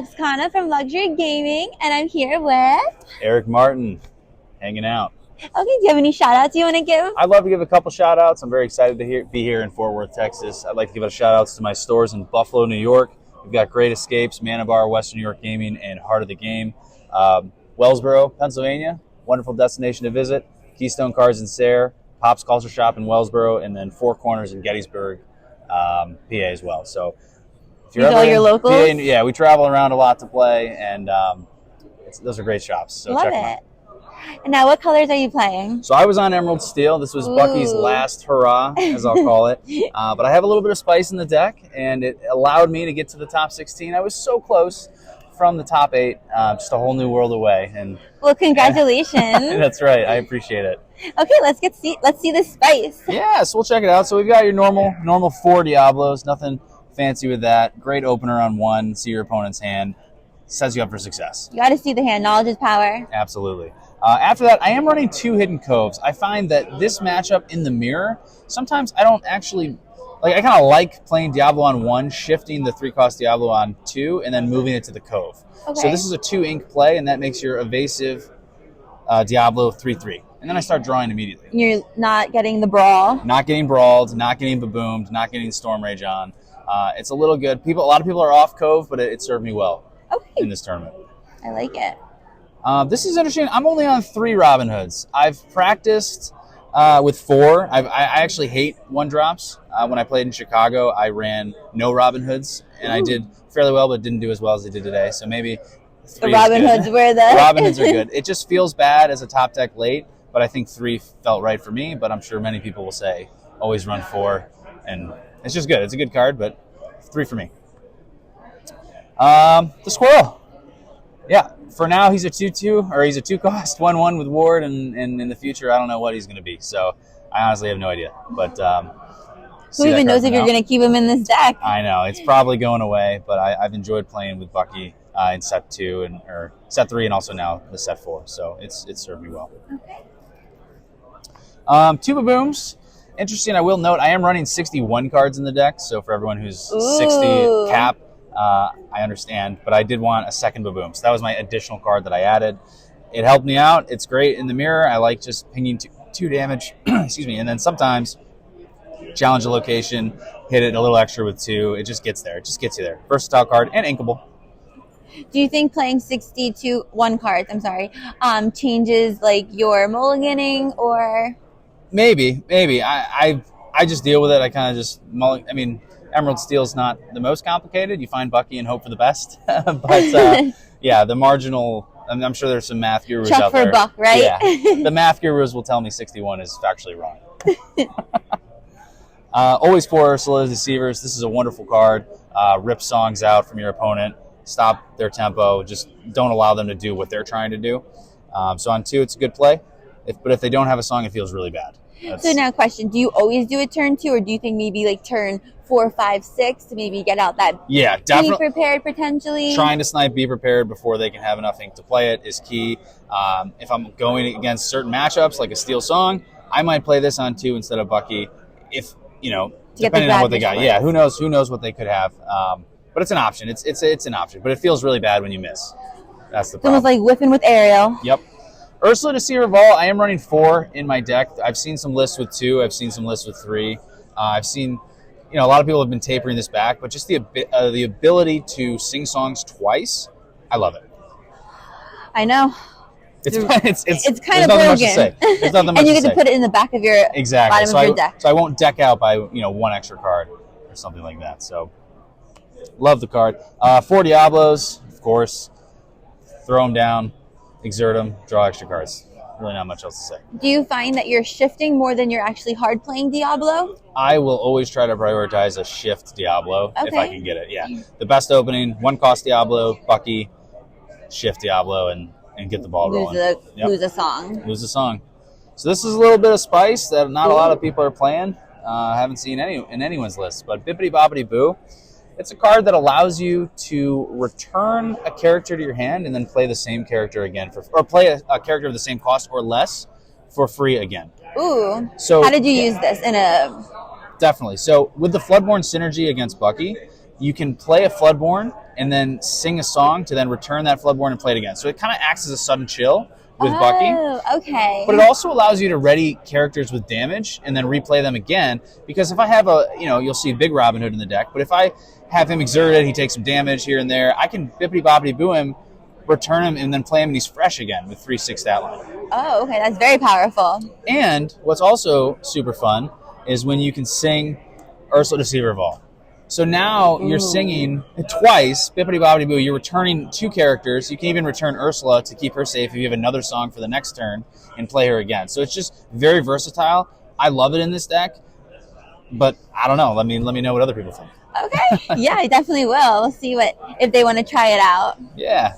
Luxcana from Luxury Gaming, and I'm here with... Eric Martin, hanging out. Okay, do you have any shout-outs you want to give? I'd love to give a couple shout-outs. I'm very excited to be here in Fort Worth, Texas. I'd like to give a shout-outs to my stores in Buffalo, New York. We've got Great Escapes, Manabar, Western New York Gaming, and Heart of the Game. Wellsboro, Pennsylvania, wonderful destination to visit. Keystone Cards in Sayre, Pop's Culture Shop in Wellsboro, and then Four Corners in Gettysburg, PA as well. So if you're all your locals? PA, yeah, we travel around a lot to play, and those are great shops. So Love check it. them out. And now, what colors are you playing? So I was on Emerald Steel. This was Bucky's last hurrah, as I'll call it. But I have a little bit of spice in the deck, and it allowed me to get to the top 16. I was so close from the top 8, just a whole new world away. And well, congratulations. That's right. I appreciate it. Okay, let's see the spice. Yeah, so we'll check it out. So we've got your normal 4 Diablos. Nothing fancy with that. Great opener on 1. See your opponent's hand. Sets you up for success. You got to see the hand. Knowledge is power. Absolutely. After that, I am running 2 Hidden Coves. I find that this matchup in the mirror, sometimes I don't actually, I kind of like playing Diablo on 1, shifting the 3-cost Diablo on 2, and then moving it to the Cove. Okay. So this is a 2-ink play, and that makes your evasive Diablo 3/3. And then I start drawing immediately. You're not getting the brawl. Not getting brawled, not getting baboomed, not getting Storm Rage on. It's a little good. A lot of people are off Cove, but it served me well in this tournament. I like it. This is interesting. I'm only on 3 Robin Hoods. I've practiced with 4. I actually hate 1-drops. When I played in Chicago, I ran no Robin Hoods, and I did fairly well, but didn't do as well as I did today. So maybe 3 the Robin Hoods were the... Robin Hoods are good. It just feels bad as a top deck late, but I think 3 felt right for me, but I'm sure many people will say always run 4, and it's just good. It's a good card, but 3 for me. The Squirrel. Yeah, for now he's a 2/2, or he's a 2-cost 1/1 with Ward, and in the future I don't know what he's going to be. So I honestly have no idea. But who even knows if you're going to keep him in this deck? I know it's probably going away, but I've enjoyed playing with Bucky in set 2 or set 3, and also now the set 4. So it's served me well. Okay. 2 Babooms. Interesting. I will note I am running 61 cards in the deck. So for everyone who's 60 cap. I understand, but I did want a second Baboom. So that was my additional card that I added. It helped me out. It's great in the mirror. I like just pinging 2 damage, excuse me, and then sometimes challenge a location, hit it a little extra with 2. It just gets there. It just gets you there. Versatile card and inkable. Do you think playing 61 cards, changes your mulliganing or? Maybe. I just deal with it. I kind of just Emerald Steel's not the most complicated. You find Bucky and hope for the best. But, yeah, the marginal, I'm sure there's some math gurus Chuck out for there. a buck, right? Yeah. The math gurus will tell me 61 is factually wrong. Always 4 Ursula's Deceivers. This is a wonderful card. Rip songs out from your opponent. Stop their tempo. Just don't allow them to do what they're trying to do. So on 2, it's a good play. But if they don't have a song, it feels really bad. So now question, do you always do a turn 2, or do you think maybe turn 4, 5, 6 to maybe get out that definitely be prepared potentially? Trying to snipe be prepared before they can have enough ink to play it is key. If I'm going against certain matchups like a Steel Song, I might play this on 2 instead of Bucky if, depending on what they got. Yeah, who knows what they could have. But it's an option. It's an option, but it feels really bad when you miss. That's the problem. It's almost like whipping with Ariel. Yep. Ursula Deceiver Vol, I am running 4 in my deck. I've seen some lists with 2. I've seen some lists with 3. I've seen, a lot of people have been tapering this back, but just the ability to sing songs twice, I love it. I know. It's kind of broken. There's nothing much and you get to to put it in the back of your bottom of your deck. So I won't deck out by 1 extra card or something like that. So love the card. 4 Diablos, of course. Throw them down. Exert them, draw extra cards. Really not much else to say. Do you find that you're shifting more than you're actually hard playing Diablo? I will always try to prioritize a shift Diablo if I can get it. Yeah. The best opening, 1-cost Diablo, Bucky, shift Diablo, and get the ball rolling. Lose a song. Lose a song. So this is a little bit of spice that not a lot of people are playing. I haven't seen in anyone's list, but Bibbidi Bobbidi Boo. It's a card that allows you to return a character to your hand and then play the same character again, or play a character of the same cost or less for free again. Ooh. So how did you use this in a? Definitely. So with the Floodborn synergy against Bucky, you can play a Floodborn and then sing a song to then return that Floodborn and play it again. So it kind of acts as a sudden chill with Bucky. Oh, okay. But it also allows you to ready characters with damage and then replay them again. Because if I have you'll see Big Robin Hood in the deck, but if I have him exerted, he takes some damage here and there, I can Bibbidi Bobbidi Boo him, return him, and then play him, and he's fresh again with 3/6 stat line. Oh, okay. That's very powerful. And what's also super fun is when you can sing Ursula Deceiver of All. So now you're singing twice, Bibbidi Bobbidi Boo. You're returning 2 characters. You can even return Ursula to keep her safe if you have another song for the next turn and play her again. So it's just very versatile. I love it in this deck, but I don't know. Let me know what other people think. Okay. Yeah, I definitely will. We'll see if they want to try it out. Yeah.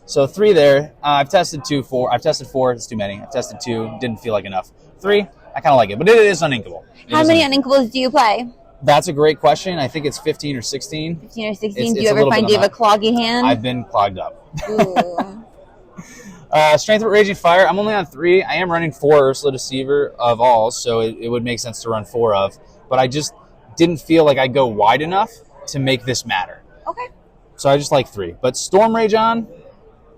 So 3 there. I've tested 2, 4. I've tested 4. It's too many. I've tested 2. Didn't feel like enough. 3. I kind of like it, but it is uninkable. How many uninkables do you play? That's a great question. I think it's 15 or 16. 15 or 16. Do you ever find you have a cloggy hand? I've been clogged up. Ooh. Strength with Raging Fire. I'm only on 3. I am running 4 Ursula Deceiver of All, so it would make sense to run 4 of. But I just didn't feel like I'd go wide enough to make this matter. Okay. So I just like 3. But Storm Rage on,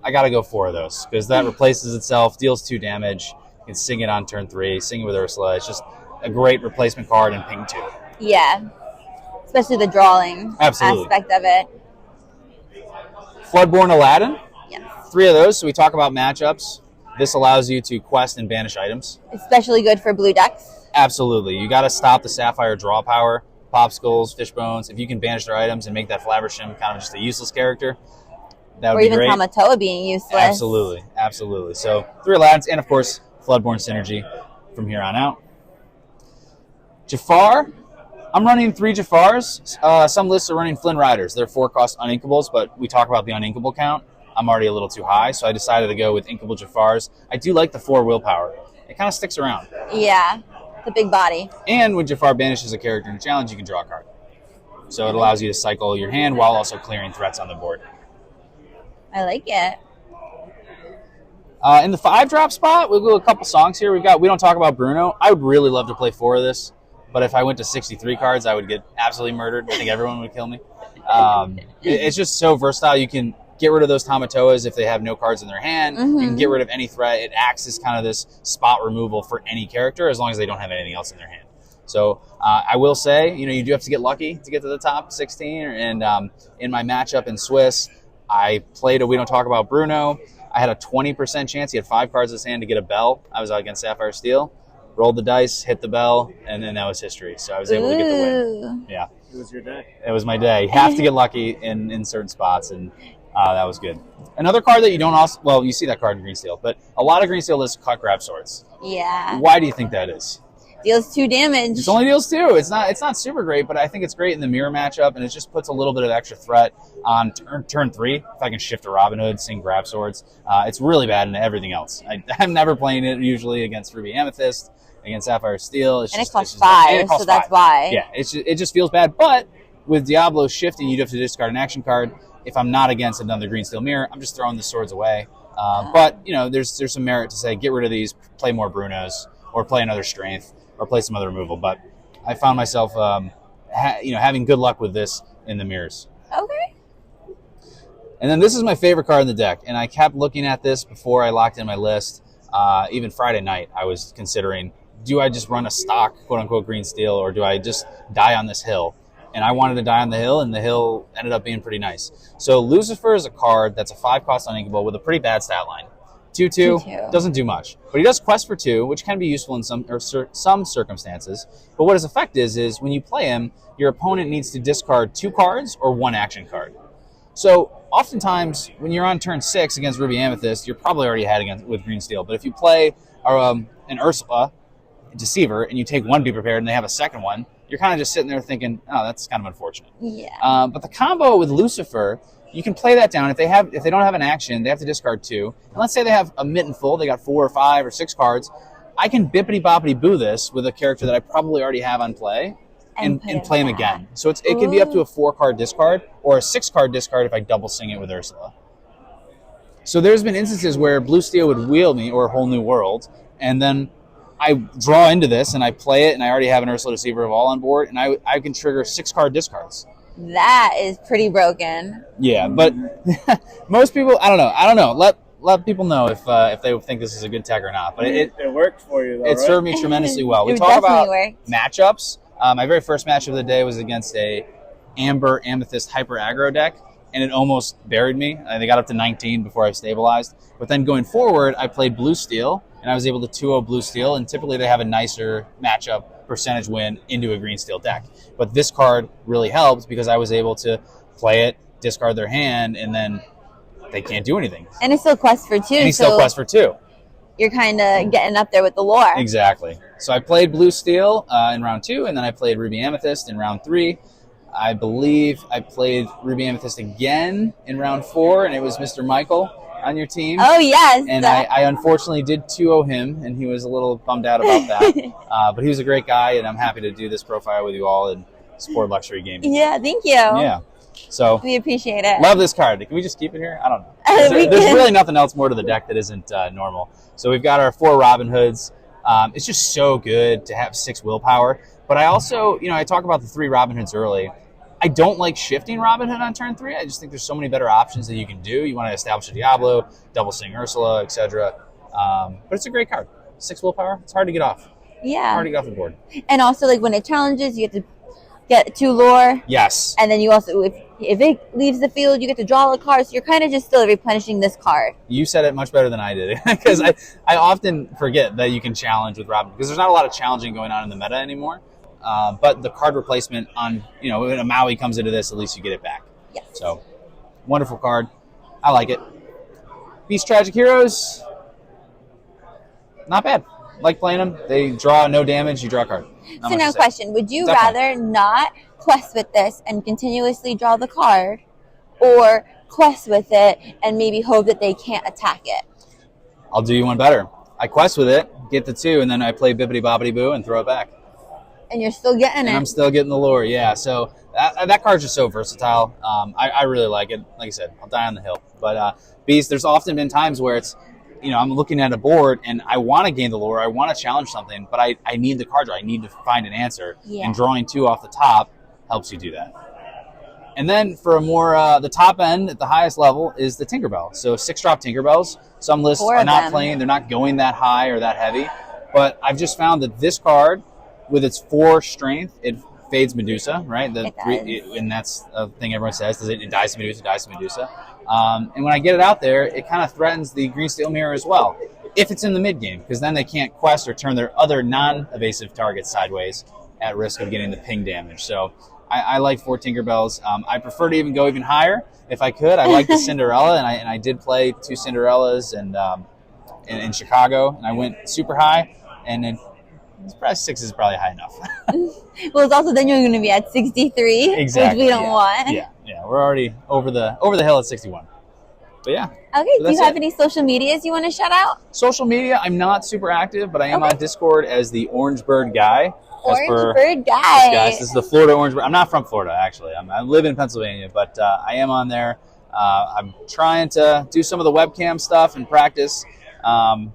I got to go 4 of those because that replaces itself, deals 2 damage. You can sing it on turn 3, sing it with Ursula. It's just a great replacement card and ping 2. Yeah, especially the drawing aspect of it. Floodborn Aladdin. Yes. 3 of those. So we talk about matchups. This allows you to quest and banish items. Especially good for blue decks. Absolutely. You got to stop the Sapphire draw power, Popsicles, Fishbones. If you can banish their items and make that Flaversham kind of just a useless character, that would be great. Or even Tamatoa being useless. Absolutely. So 3 Aladdins and, of course, Floodborn Synergy from here on out. Jafar. I'm running 3 Jafars. Some lists are running Flynn Riders. They're 4-cost uninkables, but we talk about the uninkable count. I'm already a little too high, so I decided to go with inkable Jafars. I do like the 4 willpower. It kind of sticks around. Yeah, the big body. And when Jafar banishes a character in a challenge, you can draw a card. So it allows you to cycle your hand while also clearing threats on the board. I like it. In the 5-drop spot, we'll do a couple songs here. We Don't Talk About Bruno. I would really love to play 4 of this. But if I went to 63 cards, I would get absolutely murdered. I think everyone would kill me. It's just so versatile. You can get rid of those Tamatoas if they have no cards in their hand. Mm-hmm. You can get rid of any threat. It acts as kind of this spot removal for any character as long as they don't have anything else in their hand. So I will say, you do have to get lucky to get to the top 16. And in my matchup in Swiss, I played a We Don't Talk About Bruno. I had a 20% chance. He had 5 cards in his hand to get a bell. I was out against Sapphire Steel. Rolled the dice, hit the bell, and then that was history. So I was able to get the win. Yeah. It was your day. It was my day. You have to get lucky in certain spots, and that was good. Another card that you don't also... Well, you see that card in Green Steel, but a lot of Green Steel lists cut Grab Swords. Yeah. Why do you think that is? Deals 2 damage. It only deals 2. It's not super great, but I think it's great in the mirror matchup, and it just puts a little bit of extra threat on turn 3. If I can shift to Robin Hood, sing Grab Swords. It's really bad in everything else. I'm never playing it usually against Ruby Amethyst, against Sapphire Steel. It costs 5, so that's why. Yeah, it just feels bad. But with Diablo shifting, you do have to discard an action card. If I'm not against another Green Steel mirror, I'm just throwing the swords away. But there's some merit to say get rid of these, play more Brunos, or play another Strength, or play some other removal. But I found myself having good luck with this in the mirrors. Okay. And then this is my favorite card in the deck, and I kept looking at this before I locked in my list. Even Friday night, I was considering, do I just run a stock, quote-unquote, Green Steel, or do I just die on this hill? And I wanted to die on the hill, and the hill ended up being pretty nice. So Lucifer is a card that's a 5-cost uninkable with a pretty bad stat line. 2/2 doesn't do much. But he does quest for 2, which can be useful in some circumstances. But what his effect is when you play him, your opponent needs to discard 2 cards or 1 action card. So oftentimes, when you're on turn 6 against Ruby Amethyst, you're probably already ahead with Green Steel. But if you play an Ursula Deceiver and you take 1 Be Prepared and they have a second one, you're kind of just sitting there thinking, oh, that's kind of unfortunate. Yeah. But the combo with Lucifer, you can play that down. If they don't have an action, they have to discard 2. And let's say they have a mitten full, they got 4 or 5 or 6 cards. I can Bibbidi Bobbidi Boo this with a character that I probably already have on play and play him again. So it can be up to a 4-card discard or a 6-card discard if I double sing it with Ursula. So there's been instances where Blue Steel would wheel me, or a Whole New World, and then I draw into this and I play it, and I already have an Ursula Deceiver of All on board, and I can trigger 6-card discards. That is pretty broken. Yeah, but most people, I don't know. Let people know if they think this is a good tech or not. But it worked for you, though, it served me tremendously well. We It talk about definitely worked. matchups. My very first match of the day was against a Amber Amethyst Hyper Aggro deck, and it almost buried me. They got up to 19 before I stabilized. But then going forward, I played Blue Steel, and I was able to 2-0 Blue Steel, and typically they have a nicer matchup percentage win into a Green Steel deck. But this card really helped because I was able to play it, discard their hand, and then they can't do anything. And it's still quest for 2. And he's still quest for 2. You're kind of getting up there with the lore. Exactly. So I played Blue Steel in round 2, and then I played Ruby Amethyst in round 3. I believe I played Ruby Amethyst again in round 4, and it was Mr. Michael on your team. Oh, yes. And I unfortunately did 2-0 him, and he was a little bummed out about that. But he was a great guy, and I'm happy to do this profile with you all and support luxury gaming. Yeah, thank you. Yeah. So We appreciate it. love this card. Can we just keep it here? I don't know. There's really nothing else more to the deck that isn't normal. So we've got our 4 Robin Hoods. It's just so good to have 6 willpower. But I also, I talk about the 3 Robin Hoods early. I don't like shifting Robin Hood on turn 3. I just think there's so many better options that you can do. You want to establish a Diablo, double Sing Ursula, etc. But it's a great card. 6 willpower. It's hard to get off. Yeah. Hard to get off the board. And also, like, when it challenges, you get to get 2 lore. Yes. And then you also, if it leaves the field, you get to draw a card. So you're kind of just still replenishing this card. You said it much better than I did. Because I often forget that you can challenge with Robin. Because there's not a lot of challenging going on in the meta anymore. But the card replacement on, when a Maui comes into this, at least you get it back. Yes. So, wonderful card. I like it. Beast Tragic Heroes, not bad. Like playing them. They draw no damage, you draw a card. Not So much now to say. question, would you Definitely. rather not quest with this and continuously draw the card, or quest with it and maybe hope that they can't attack it? I'll do you one better. I quest with it, get the 2, and then I play Bibbidi Bobbidi Boo and throw it back. And you're still getting And it. I'm still getting the lore, yeah. So that card's just so versatile. I really like it. Like I said, I'll die on the hill. But Beast, there's often been times where it's, I'm looking at a board and I want to gain the lore, I want to challenge something, but I need the card draw. I need to find an answer. Yeah. And drawing 2 off the top helps you do that. And then for a more, the top end at the highest level is the Tinkerbell. So 6-drop Tinkerbells. Some lists 4 are of not them. playing, they're not going that high or that heavy. But I've just found that this card, with its 4 strength, it fades Medusa, right? It does. And that's a thing everyone says, it dies to Medusa, dies to Medusa. And when I get it out there, it kind of threatens the Green Steel Mirror as well, if it's in the mid game, because then they can't quest or turn their other non-evasive targets sideways at risk of getting the ping damage. So I like 4 Tinkerbells. I prefer to even go even higher if I could. I like the Cinderella, and I did play 2 Cinderellas in Chicago, and I went super high, and then probably 6 is probably high enough. Well, it's also then you're going to be at 63, Exactly. which we don't yeah. want. Yeah. We're already over the hill at 61. But yeah. Okay, So do you that's have it. any social medias you want to shout out? Social media, I'm not super active, but I am Okay. on Discord as the Orange Bird Guy. As per Orange Bird this Guy. guy. This is the Florida Orange Bird. I'm not from Florida, actually. I live in Pennsylvania, but I am on there. I'm trying to do some of the webcam stuff and practice. But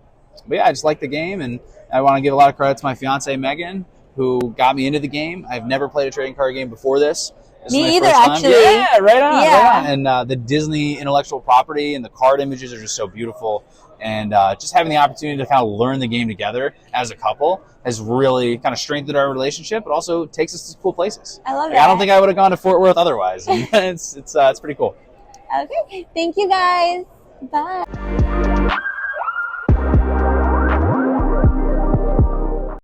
yeah, I just like the game, and I want to give a lot of credit to my fiance, Megan, who got me into the game. I've never played a trading card game before this. This Me is my either, first time. actually. Yeah, right on. Yeah. Right on. And the Disney intellectual property and the card images are just so beautiful. And just having the opportunity to kind of learn the game together as a couple has really kind of strengthened our relationship, but also takes us to cool places. I love Like, I don't that. think I would have gone to Fort Worth otherwise. And it's pretty cool. Okay, thank you guys. Bye.